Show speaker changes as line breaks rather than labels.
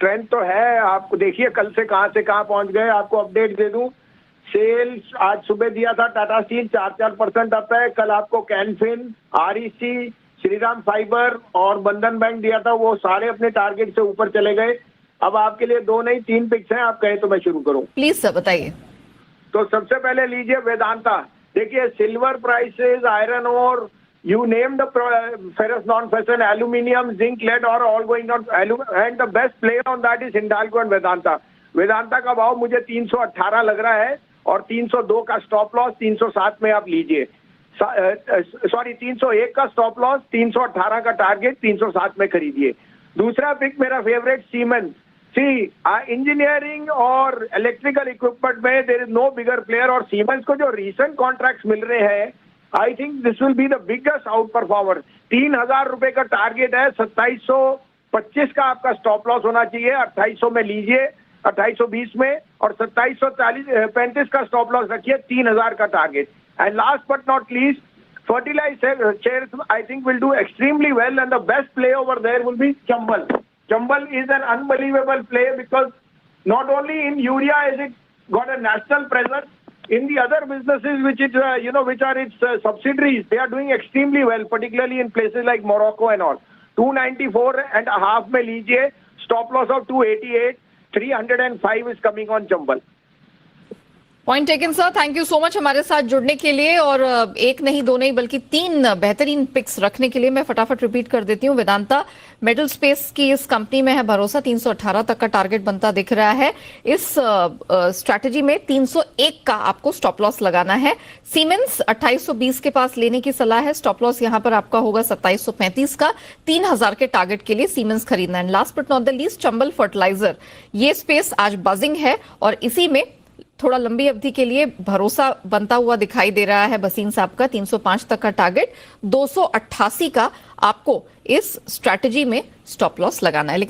Strength तो है। आपको देखिए कल से कहाँ पहुंच गए, आपको अपडेट दे दूं। सेल्स आज सुबह दिया था टाटा स्टील 4% अप है। कल आपको कैनफिन, आरईसी, श्रीराम फाइबर और बंधन बैंक दिया था, वो सारे अपने टारगेट से ऊपर चले गए। अब आपके लिए 2 नहीं 3 पिक्स हैं, आप कहें तो मैं शुरू करूं।
प्लीज सर बताइए।
तो सबसे पहले लीजिए वेदांता। देखिए silver prices, iron ore, you name the ferrous, non-ferrous, aluminium, zinc, lead are all going on, and the best player on that is Hindalco and Vedanta. Vedanta का भाव मुझे 318 लग रहा है और 302 का स्टॉप लॉस, 307 में आप लीजिए। सॉरी 301 का स्टॉप लॉस, 318 का टारगेट, 307 में खरीदिए। दूसरा पिक मेरा फेवरेट सीमेंस। सी इंजीनियरिंग और इलेक्ट्रिकल इक्विपमेंट में there is no bigger player, और सीमेंस को जो रीसेंट कॉन्ट्रैक्ट्स मिल रहे हैं, I think this will be the biggest outperformer. 3000 रुपए का टारगेट है, 2725 का आपका स्टॉप लॉस होना चाहिए। 2800 में लीजिए, 2820 में, और 2735 का स्टॉप लॉस रखिए, 3000 का target. And last but not least, fertilizer shares I think will do extremely well, and the best play over there will be Chambal. Chambal is an unbelievable play because not only in urea has it got a national presence, in the other businesses which it which are its subsidiaries, they are doing extremely well, particularly in places like Morocco and all. 294.5 में लीजिए, stop loss of 288, 305 is coming on Chambal.
Point taken sir, thank you so much हमारे साथ जुड़ने के लिए, और एक नहीं दो नहीं बल्कि 3 बेहतरीन पिक्स रखने के लिए मैं फटाफट रिपीट कर देती हूँ। वेदांता मेटल स्पेस की इस कंपनी में है भरोसा, 318 तक का टारगेट बनता दिख रहा है। इस स्ट्रैटेजी में 301 का आपको स्टॉप लॉस लगाना है। सीमेंस 2820 के पास लेने की सलाह है, स्टॉप लॉस यहां पर आपका होगा 2735 का। 3000 के टारगेट के लिए सीमेंस खरीदना है। Last but not the least, Chambal fertiliser, ये स्पेस आज बजिंग है और इसी में थोड़ा लंबी अवधि के लिए भरोसा बनता हुआ दिखाई दे रहा है भसीन साहब का। 305 तक का टारगेट, 288 का आपको इस स्ट्रैटेजी में स्टॉप लॉस लगाना है। लेकिन